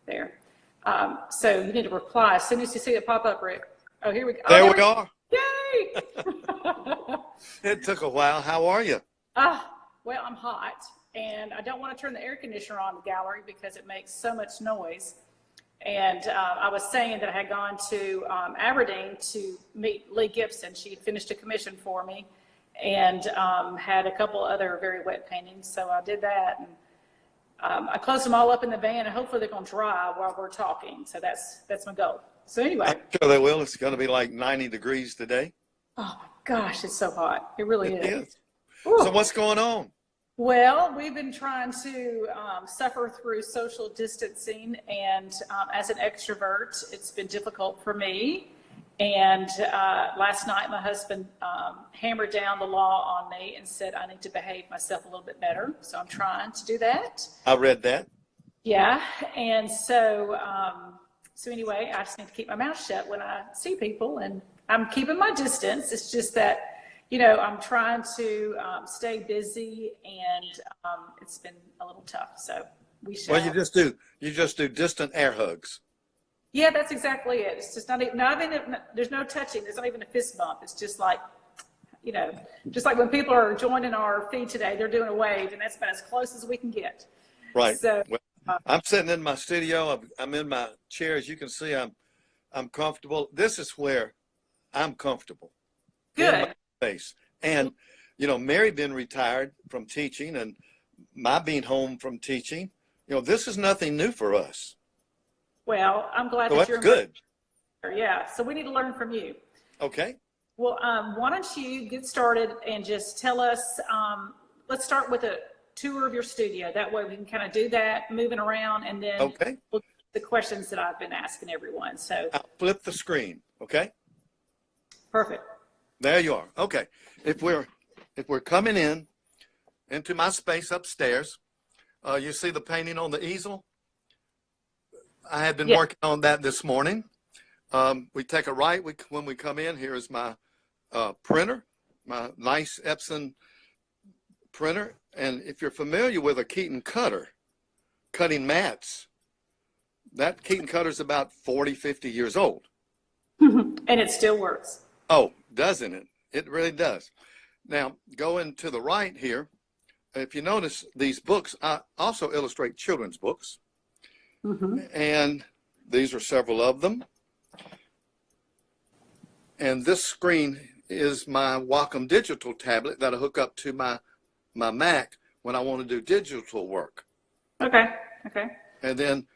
There. So you need to reply as soon as you see it pop up, Rick. Oh, here we go. There we are. Yay! It took a while. How are you? Well, I'm hot, and I don't want to turn the air conditioner on in the gallery because it makes so much noise. And I was saying that I had gone to Aberdeen to meet Lee Gibson. She had finished a commission for me and had a couple other very wet paintings. So I did that. And I closed them all up in the van, and hopefully they're going to dry while we're talking. So that's my goal. So anyway. I'm sure they will. It's going to be like 90 degrees today. Oh, my gosh, it's so hot. It really is. So what's going on? Well, we've been trying to suffer through social distancing, and as an extrovert, it's been difficult for me. And last night, my husband hammered down the law on me and said I need to behave myself a little bit better. So I'm trying to do that. I read that. Yeah, and so anyway, I just need to keep my mouth shut when I see people, and I'm keeping my distance. It's just that, you know, I'm trying to stay busy, and it's been a little tough. So we shall. Well, you just do distant air hugs. Yeah, that's exactly it. It's just not even, there's no touching. There's not even a fist bump. It's just like, you know, just like when people are joining our feed today, they're doing a wave, and that's about as close as we can get. Right. So well, I'm sitting in my studio. I'm in my chair. As you can see, I'm comfortable. This is where I'm comfortable. Good. In my space. And, you know, Mary being retired from teaching and my being home from teaching, you know, this is nothing new for us. Well, I'm glad So that you're good. Yeah, so we need to learn from you. Okay. Well, why don't you get started and just tell us, let's start with a tour of your studio. That way we can kind of do that, moving around, and then we'll get the questions that I've been asking everyone. So I'll flip the screen, okay? Perfect. There you are. Okay. If we're coming into my space upstairs, you see the painting on the easel? I had been working on that this morning. We take a right when we come in. Here is my printer, my nice Epson printer. And if you're familiar with a Keaton cutter, cutting mats, that Keaton cutter is about 40, 50 years old. And it still works. Oh, doesn't it? It really does. Now, going to the right here, if you notice these books, I also illustrate children's books. And these are several of them. And this screen is my Wacom digital tablet that I hook up to my Mac when I want to do digital work. Okay. And then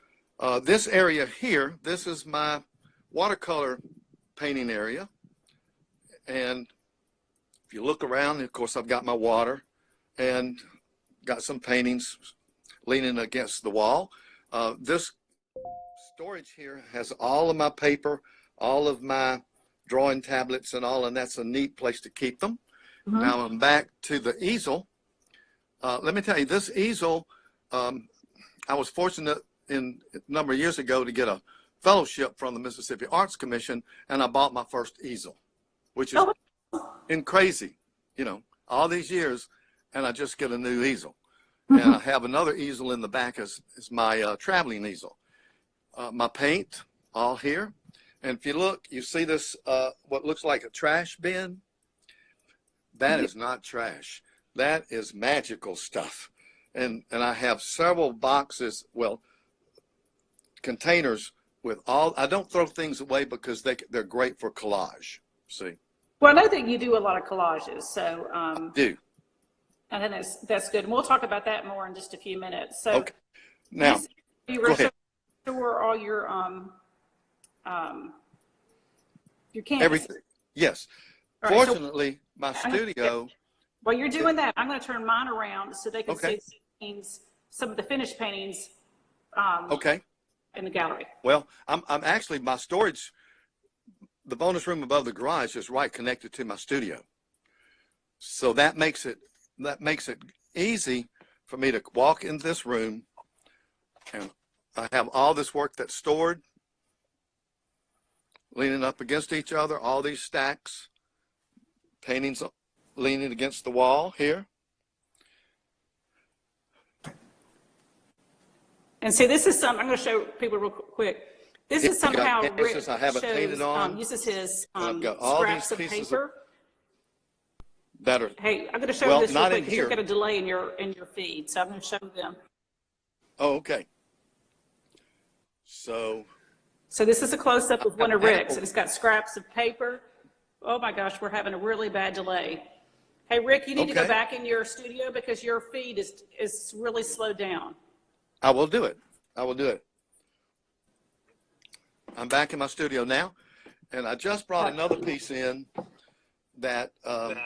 this area here, this is my watercolor painting area. And if you look around, of course, I've got my water and got some paintings leaning against the wall. This storage here has all of my paper, all of my drawing tablets and all, and that's a neat place to keep them. Now I'm back to the easel. Let me tell you, this easel, I was fortunate a number of years ago to get a fellowship from the Mississippi Arts Commission, and I bought my first easel, which is crazy, you know, all these years, and I just get a new easel. And I have another easel in the back as my traveling easel. My paint, all here. And if you look, you see this, what looks like a trash bin. That is not trash. That is magical stuff. And I have several boxes, well, containers with all, I don't throw things away because they're great for collage, see. Well, I know that you do a lot of collages, so. I do. I think that's good. And we'll talk about that more in just a few minutes. So okay. Now, you go ahead. Store all your canvas. Everything. Yes. All right, fortunately, my studio. While you're doing that, I'm going to turn mine around so they can Okay. see some of the finished paintings Okay. in the gallery. Well, I'm actually, my storage, the bonus room above the garage is right connected to my studio. So that makes it easy for me to walk in this room, and I have all this work that's stored, leaning up against each other, all these stacks, paintings leaning against the wall here. And see, this is some, I'm going to show people real quick. This is somehow Rick I haven't painted on. uses his I've got all scraps these of pieces paper. That are, Hey, I'm going to show well, you this real not quick in because you'll here. get a delay in your feed. So I'm going to show them. Oh, okay. So this is a close-up of one of Apple. Rick's, and it's got scraps of paper. Oh my gosh, we're having a really bad delay. Hey, Rick, you need to go Okay. back in your studio because your feed is really slowed down. I will do it. I will do it. I'm back in my studio now, and I just brought another piece in that I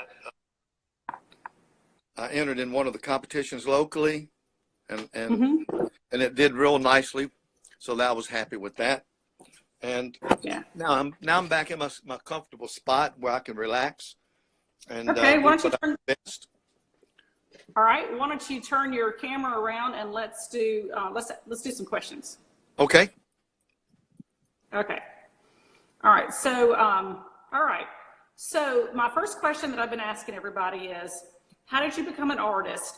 entered in one of the competitions locally, and it did real nicely, so I was happy with that. And Yeah. now I'm back in my comfortable spot where I can relax and Okay, do why don't you what I turn, do best. all right, why don't you turn your camera around and let's do some questions. Okay. Okay. All right. So, all right. So my first question that I've been asking everybody is, how did you become an artist?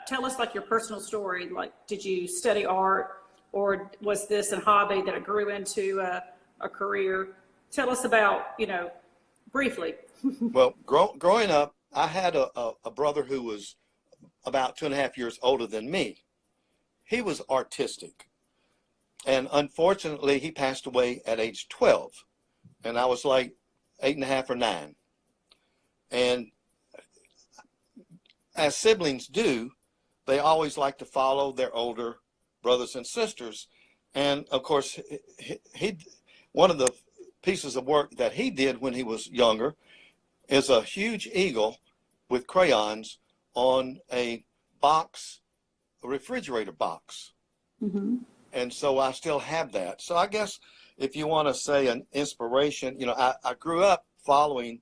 Tell us like your personal story. Like, did you study art, or was this a hobby that it grew into a career? Tell us about, briefly. Well, growing up, I had a brother who was about 2.5 years older than me. He was artistic. And unfortunately, he passed away at age 12. And I was like 8.5 or 9. And as siblings do, they always like to follow their older brothers and sisters. And of course, one of the pieces of work that he did when he was younger is a huge eagle with crayons on a box, a refrigerator box. Mm-hmm. And so I still have that. So I guess if you want to say an inspiration, I grew up following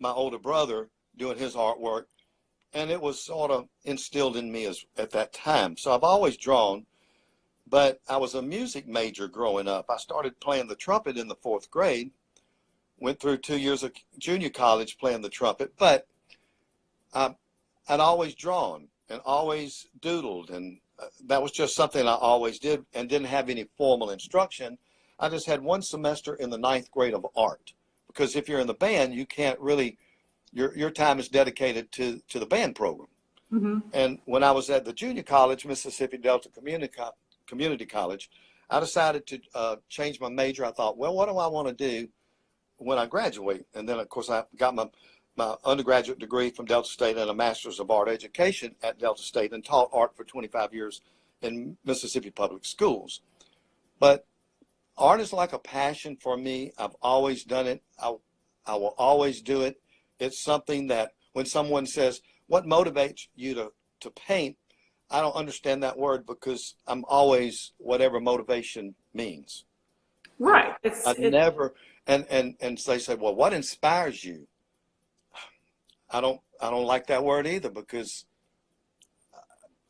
my older brother doing his artwork, and it was sort of instilled in me at that time. So I've always drawn, but I was a music major growing up. I started playing the trumpet in the 4th grade, went through 2 years of junior college playing the trumpet, but I'd always drawn and always doodled, and that was just something I always did and didn't have any formal instruction. I just had one semester in the 9th grade of art, because if you're in the band, you can't really, your time is dedicated to the band program. Mm-hmm. And when I was at the junior college, Mississippi Delta Community College, I decided to change my major. I thought, well, what do I want to do when I graduate? And then, of course, I got my undergraduate degree from Delta State and a Master's of Art Education at Delta State, and taught art for 25 years in Mississippi public schools. But art is like a passion for me. I've always done it. I will always do it. It's something that when someone says, what motivates you to paint? I don't understand that word, because I'm always whatever motivation means. Right. Never, and they say, well, what inspires you? I don't like that word either, because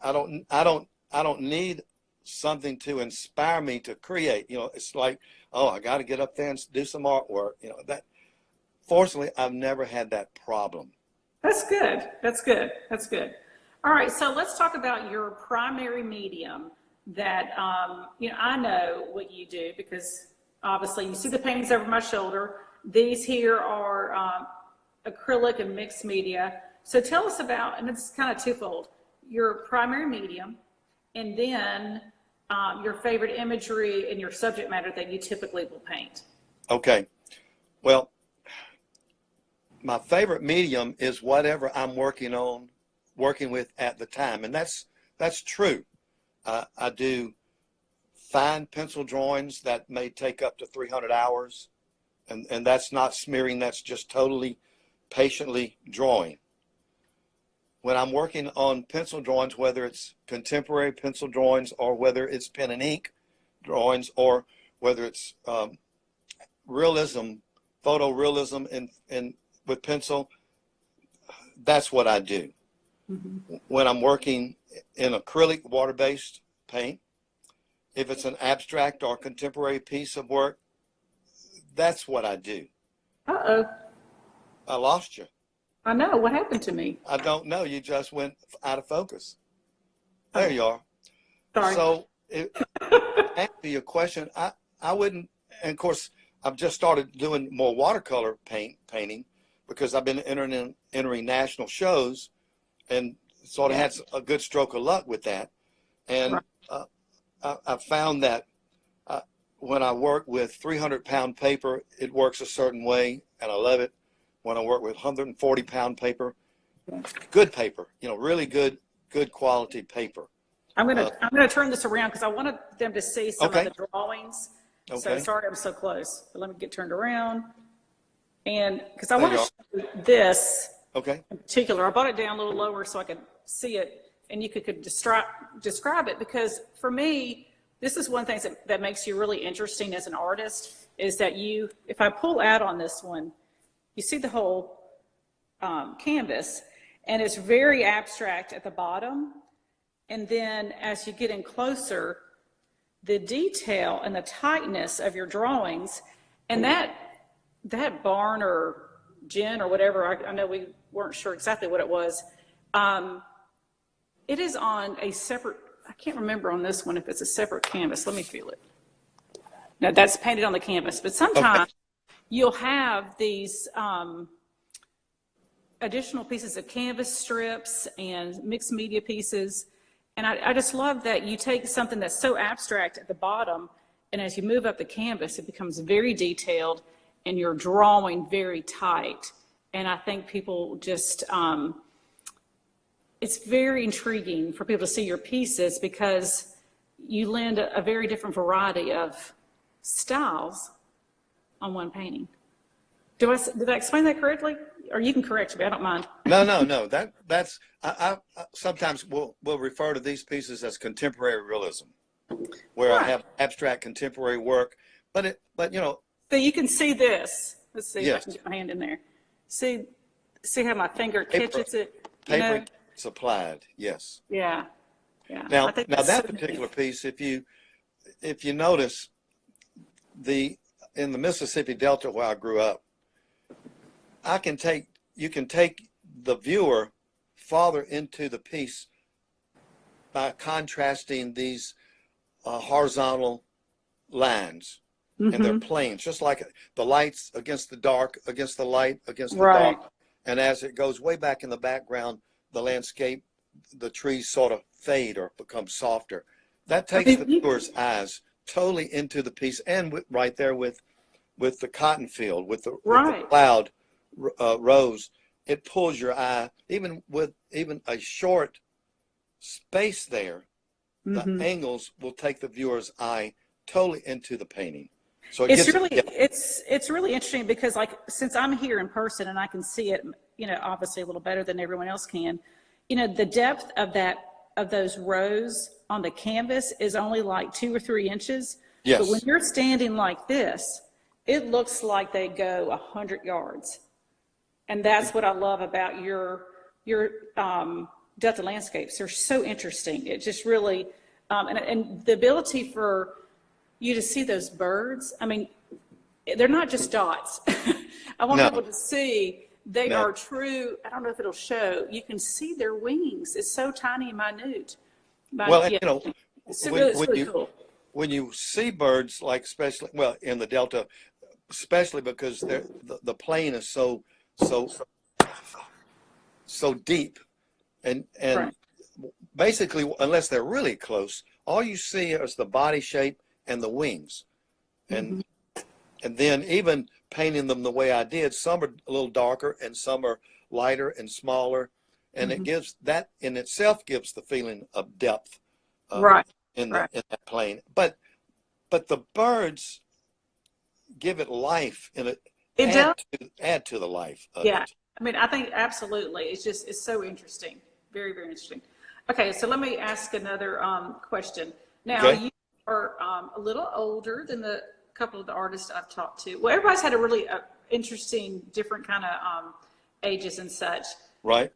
I don't need something to inspire me to create. It's like, oh, I got to get up there and do some artwork. That, fortunately, I've never had that problem. That's good. That's good. That's good. All right. So let's talk about your primary medium that, I know what you do, because obviously you see the paintings over my shoulder. These here are acrylic and mixed media. So tell us about, and it's kind of twofold, your primary medium, and then your favorite imagery and your subject matter that you typically will paint. Okay. Well, my favorite medium is whatever I'm working with at the time. And that's true. I do fine pencil drawings that may take up to 300 hours. And that's not smearing. That's just totally patiently drawing. When I'm working on pencil drawings, whether it's contemporary pencil drawings or whether it's pen and ink drawings, or whether it's realism, photorealism in with pencil, that's what I do. Mm-hmm. When I'm working in acrylic water-based paint, if it's an abstract or contemporary piece of work, that's what I do. Uh-oh. I lost you. I know. What happened to me? I don't know. You just went out of focus. There you are. Sorry. So To answer your question, I wouldn't, and of course, I've just started doing more watercolor painting because I've been entering national shows and sort of had a good stroke of luck with that. And I found that when I work with 300-pound paper, it works a certain way, and I love it. When I work with 140-pound paper, good paper, really good quality paper. I'm gonna turn this around because I wanted them to see some of the drawings. Okay. So sorry I'm so close, but let me get turned around. And because I want to show you this in particular, I brought it down a little lower so I could see it and you could describe it, because for me, this is one thing that makes you really interesting as an artist, is that if I pull out on this one, you see the whole canvas, and it's very abstract at the bottom. And then as you get in closer, the detail and the tightness of your drawings, and that barn or gin or whatever, I know we weren't sure exactly what it was, it is on a separate, I can't remember on this one if it's a separate canvas. Let me feel it. No, that's painted on the canvas, but sometimes you'll have these additional pieces of canvas strips and mixed media pieces. And I just love that you take something that's so abstract at the bottom, and as you move up the canvas, it becomes very detailed and you're drawing very tight. And I think people just, it's very intriguing for people to see your pieces because you lend a very different variety of styles on one painting. Did I explain that correctly? Or you can correct me, I don't mind. No. That's I sometimes will refer to these pieces as contemporary realism, where I have abstract contemporary work, but So you can see this. Let's see if I can get my hand in there. See how my finger catches it. Paper supplied, yes. Yeah. Now that particular piece, if you notice, in the Mississippi Delta where I grew up, you can take the viewer farther into the piece by contrasting these horizontal lines, and they're planes, just like the lights against the dark, against the light, against the dark. And as it goes way back in the background, the landscape, the trees sort of fade or become softer. That takes the viewer's eyes totally into the piece, and right there with the cotton field, with the cloud rows, it pulls your eye. Even with a short space there, the angles will take the viewer's eye totally into the painting. So it's really interesting because, like, since I'm here in person and I can see it, obviously a little better than everyone else can, the depth of those rows on the canvas is only like 2 or 3 inches. Yes. But when you're standing like this, it looks like they go 100 yards. And that's what I love about your Delta landscapes. They're so interesting. It just really, and the ability for you to see those birds, I mean, they're not just dots. I want people to see they are true. I don't know if it'll show. You can see their wings. It's so tiny and minute. It's really cool. When you see birds, like especially, in the Delta, especially because the plane is so deep, and basically, unless they're really close, all you see is the body shape and the wings, and then even painting them the way I did, some are a little darker and some are lighter and smaller, and it gives that in itself gives the feeling of depth in that plane. But the birds give it life, and add to the life of it. I mean, I think absolutely. It's so interesting. Very, very interesting. Okay, so let me ask another question. Now, you are a little older than the couple of the artists I've talked to. Well, everybody's had a really interesting, different kind of ages and such. Right.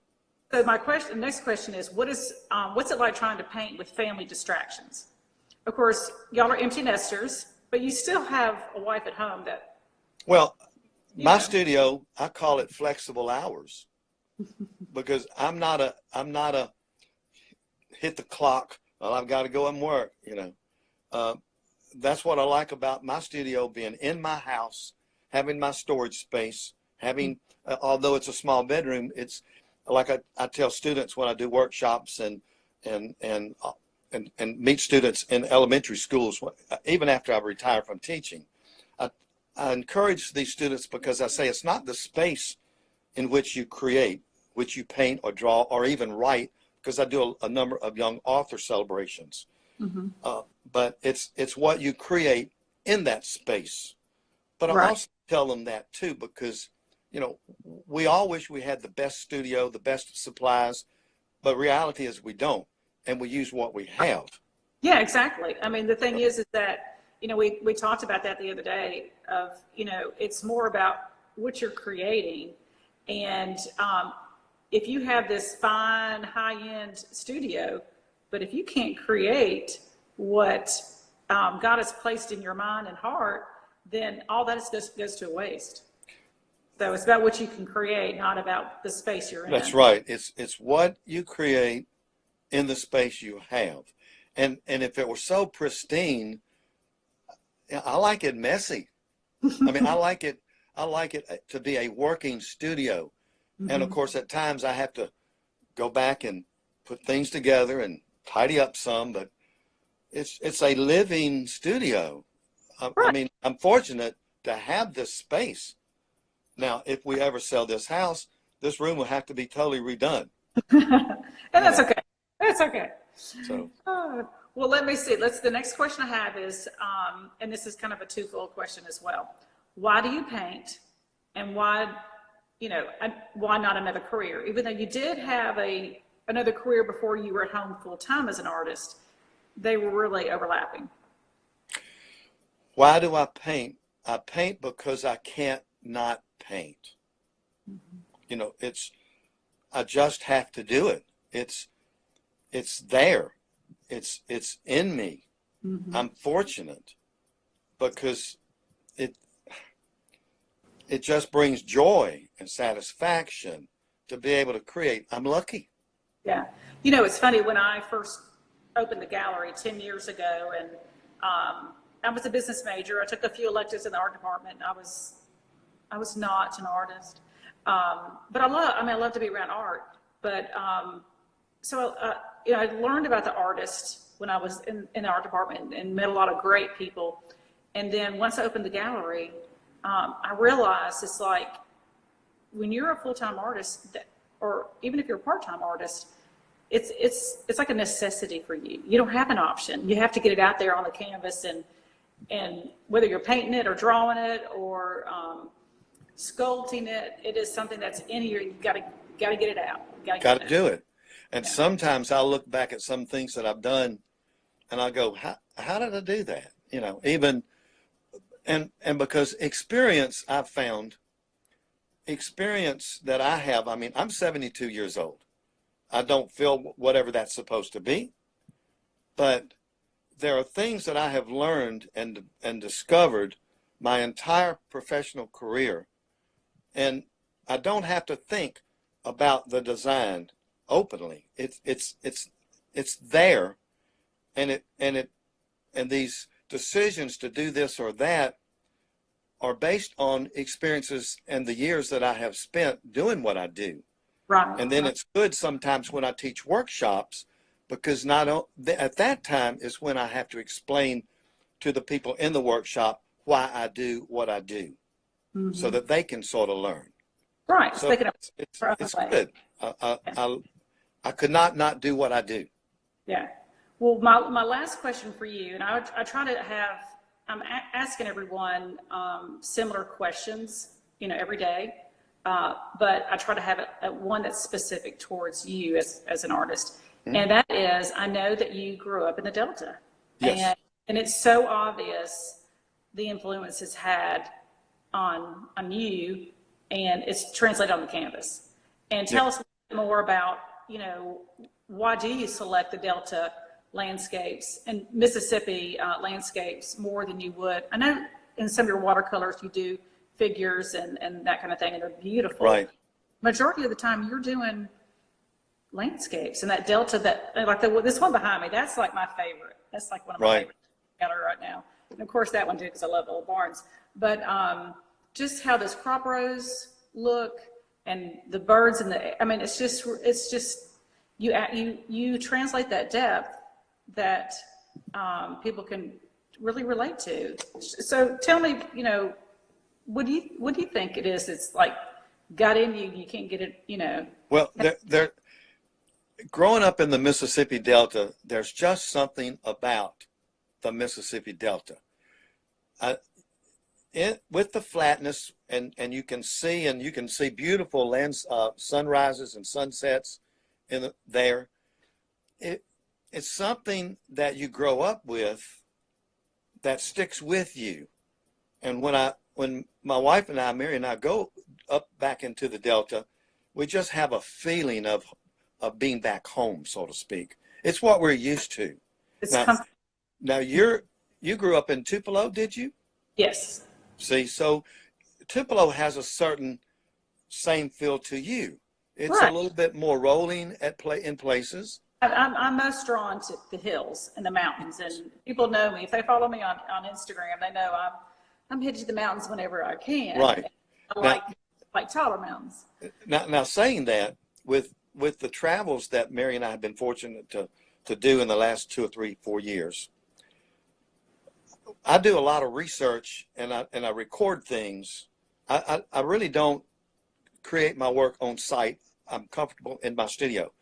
So my next question is, what's it like trying to paint with family distractions? Of course, y'all are empty nesters, but you still have a wife at home that. Well, my studio, I call it flexible hours because I'm not a hit the clock well, I've got to go and work, you know. That's what I like about my studio, being in my house, having my storage space, having, although it's a small bedroom, it's like I tell students when I do workshops and meet students in elementary schools, even after I retire from teaching. I encourage these students because I say it's not the space in which you create, which you paint or draw or even write, because I do a number of young author celebrations. Mm-hmm. But it's what you create in that space. But I also tell them that too, because, you know, we all wish we had the best studio, the best supplies, but reality is we don't, and we use what we have. Yeah, exactly. I mean, the thing is that, you know, we talked about that the other day of, you know, it's more about what you're creating. And if you have this fine, high-end studio, but if you can't create what God has placed in your mind and heart, then all that goes to waste. So it's about what you can create, not about the space you're in. That's right. It's what you create in the space you have. And if it were so pristine, I like it messy. I mean, I like it to be a working studio. Mm-hmm. And of course, at times I have to go back and put things together and tidy up some, but it's a living studio. I mean, I'm fortunate to have this space. Now, if we ever sell this house, this room will have to be totally redone. And that's okay. That's okay. So, well, let me see. The next question I have is, and this is kind of a twofold question as well. Why do you paint, and why, you know, why not another career? Even though you did have another career before you were at home full time as an artist, they were really overlapping. Why do I paint? I paint because I can't not paint. Mm-hmm. You know, I just have to do it. It's there. It's in me. Mm-hmm. I'm fortunate because it just brings joy and satisfaction to be able to create. I'm lucky. Yeah. You know, it's funny, when I first opened the gallery 10 years ago, and I was a business major. I took a few electives in the art department. I was not an artist. But I love to be around art. But so you know, I learned about the artist when I was in the art department and met a lot of great people. And then once I opened the gallery, I realized it's like when you're a full-time artist, or even if you're a part-time artist, it's like a necessity for you. You don't have an option. You have to get it out there on the canvas, and whether you're painting it or drawing it or sculpting it, it is something that's in you. You got to get it out. Got to do it. And sometimes I'll look back at some things that I've done, and I'll go, how did I do that? You know, even, and because experience, I've found, experience that I have, I mean, I'm 72 years old. I don't feel whatever that's supposed to be, but there are things that I have learned and discovered my entire professional career, and I don't have to think about the design openly. It's there, and these decisions to do this or that are based on experiences and the years that I have spent doing what I do. Right. And then it's good sometimes when I teach workshops, because at that time is when I have to explain to the people in the workshop why I do what I do, mm-hmm. so that they can sort of learn. Right. So it's good. I could not do what I do. Yeah. Well, my last question for you, and I try to have, I'm asking everyone similar questions, you know, every day, but I try to have one that's specific towards you as an artist. Mm-hmm. And that is, I know that you grew up in the Delta. Yes. And it's so obvious the influence it's had on you, and it's translated on the canvas. And tell us a little bit more about, you know, why do you select the Delta landscapes and Mississippi landscapes more than you would? I know in some of your watercolors you do figures and that kind of thing, and they're beautiful. Right. Majority of the time you're doing landscapes. And that delta, that like this one behind me, that's like my favorite. That's like one of my Right. favorite gallery right now. And of course that one too, because I love old barns. But just how those crop rows look and the birds and I mean, it's just you translate that depth that people can really relate to. So tell me, you know, what do you think it is? It's like got in you, you can't get it, you know. Well, growing up in the Mississippi Delta, there's just something about the Mississippi Delta. With the flatness, and you can see beautiful sunrises and sunsets there. It's something that you grow up with that sticks with you. And when my wife and I, Mary and I, go up back into the Delta, we just have a feeling of being back home, so to speak. It's what we're used to. Now you grew up in Tupelo, did you? Yes. See, so Tupelo has a certain same feel to you. It's Right. a little bit more rolling in places. I'm most drawn to the hills and the mountains, and people know me. If they follow me on Instagram, they know I'm headed to the mountains whenever I can. Right. I like taller mountains. Now saying that, with the travels that Mary and I have been fortunate to do in the last 2 or 3, 4 years, I do a lot of research and I record things. I really don't create my work on site. I'm comfortable in my studio,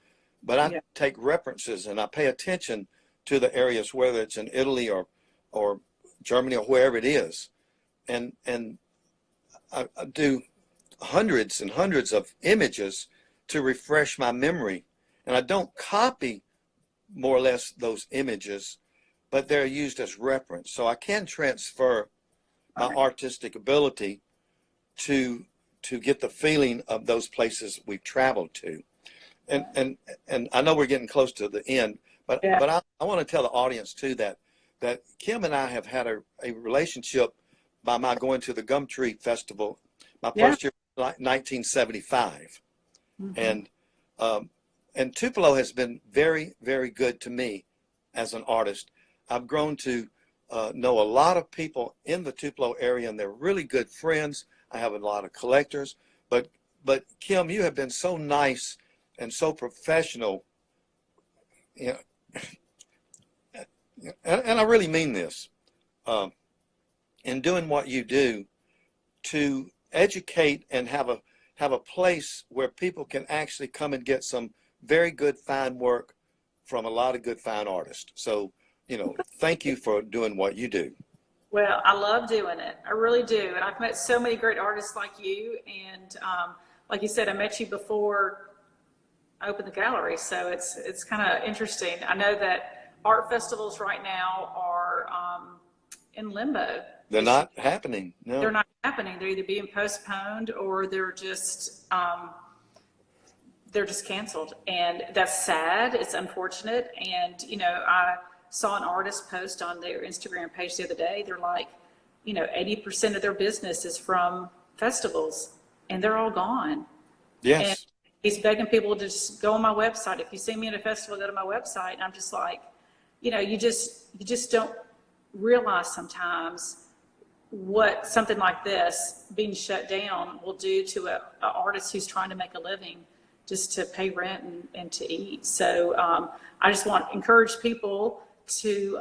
but I take references and I pay attention to the areas, whether it's in Italy or Germany or wherever it is. And I do hundreds and hundreds of images to refresh my memory. And I don't copy more or less those images, but they're used as reference. So I can transfer my artistic ability to get the feeling of those places we've traveled to. And I know we're getting close to the end, but I want to tell the audience too that Kim and I have had a relationship by my going to the Gumtree Festival, my first year, 1975. Mm-hmm. And Tupelo has been very, very good to me as an artist. I've grown to know a lot of people in the Tupelo area, and they're really good friends. I have a lot of collectors, but Kim, you have been so nice and so professional, you know, and I really mean this, in doing what you do to educate and have a place where people can actually come and get some very good fine work from a lot of good fine artists. So, you know, thank you for doing what you do. Well, I love doing it. I really do. And I've met so many great artists like you. And like you said, I met you before I opened the gallery. So it's kind of interesting. I know that art festivals right now are in limbo. They're not happening. No, they're not happening. They're either being postponed or they're just canceled. And that's sad. It's unfortunate. And, you know, I saw an artist post on their Instagram page the other day. They're like, you know, 80% of their business is from festivals and they're all gone. Yes. And he's begging people to just go on my website. If you see me at a festival, go to my website. And I'm just like, you know, you just don't realize sometimes what something like this being shut down will do to an artist who's trying to make a living just to pay rent and to eat. So I just want to encourage people to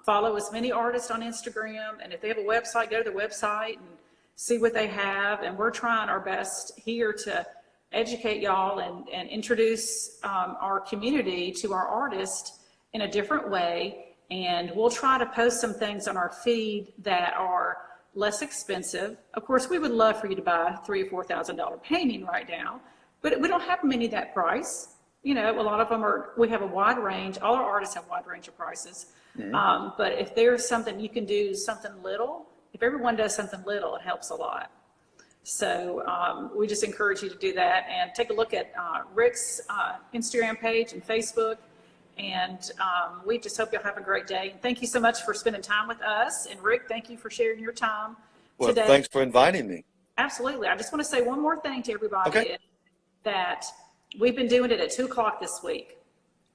follow as many artists on Instagram. And if they have a website, go to their website and see what they have. And we're trying our best here to educate y'all and introduce our community to our artists in a different way. And we'll try to post some things on our feed that are less expensive. Of course, we would love for you to buy a $3,000 or $4,000 painting right now, but we don't have many at that price. You know, a lot of them we have a wide range. All our artists have a wide range of prices. Mm-hmm. But if there's something you can do, something little, if everyone does something little, it helps a lot. So we just encourage you to do that and take a look at Rick's Instagram page and Facebook. And we just hope you'll have a great day. And thank you so much for spending time with us. And Rick, thank you for sharing your time today. Well, thanks for inviting me. Absolutely. I just want to say one more thing to everybody, that we've been doing it at 2 o'clock this week,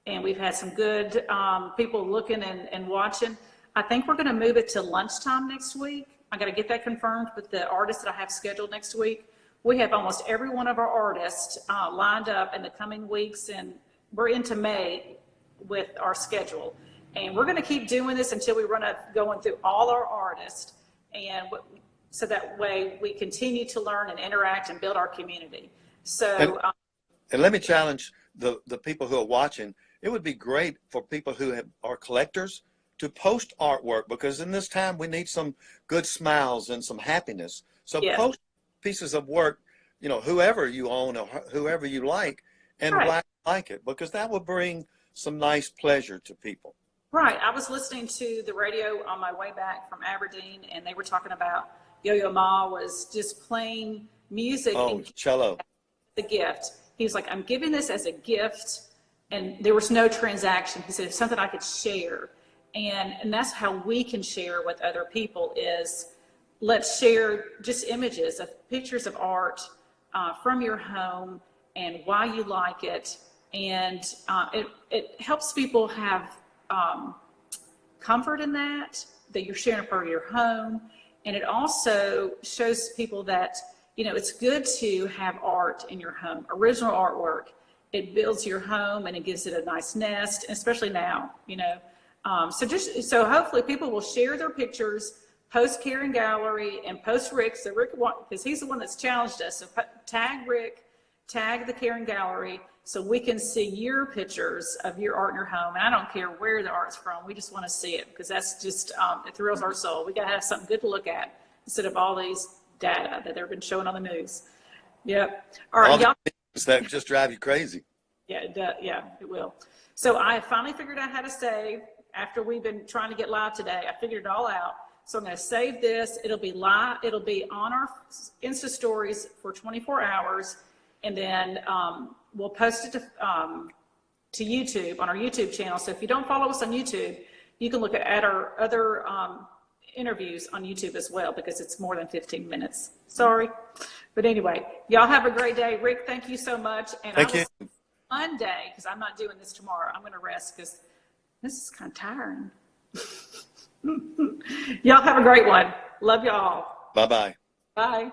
and we've had some good people looking and watching. I think we're going to move it to lunchtime next week. I got to get that confirmed with the artists that I have scheduled next week. We have almost every one of our artists lined up in the coming weeks, and we're into May with our schedule. And we're going to keep doing this until we run up going through all our artists, and so that way we continue to learn and interact and build our community. So, and let me challenge the people who are watching. It would be great for people who are collectors to post artwork, because in this time we need some good smiles and some happiness. So yes. Post pieces of work, you know, whoever you own or whoever you like, and right. why you like it, because that will bring some nice pleasure to people. Right. I was listening to the radio on my way back from Aberdeen, and they were talking about Yo-Yo Ma was just playing music. Oh, cello. The gift. He was like, I'm giving this as a gift, and there was no transaction. He said, it's something I could share. And that's how we can share with other people is let's share just images of pictures of art from your home and why you like it. And it helps people have comfort in that you're sharing for your home. And it also shows people that, you know, it's good to have art in your home, original artwork. It builds your home and it gives it a nice nest, especially now, you know. So hopefully people will share their pictures, post Karen Gallery and post Rick. So Rick, because he's the one that's challenged us. So tag Rick, tag the Karen Gallery, so we can see your pictures of your art in your home. And I don't care where the art's from. We just want to see it, because that's just, it thrills our soul. We got to have something good to look at instead of all these data that they've been showing on the news. Yep. All right, y'all. That just drive you crazy. Yeah, it will. So I finally figured out how to save. After we've been trying to get live today, I figured it all out. So I'm going to save this. It'll be live. It'll be on our Insta stories for 24 hours. And then we'll post it to YouTube on our YouTube channel. So if you don't follow us on YouTube, you can look at our other interviews on YouTube as well, because it's more than 15 minutes. Sorry. But anyway, y'all have a great day. Rick, thank you so much. And thank you. Monday, because I'm not doing this tomorrow. I'm going to rest because this is kind of tiring. Y'all have a great one. Love y'all. Bye-bye. Bye.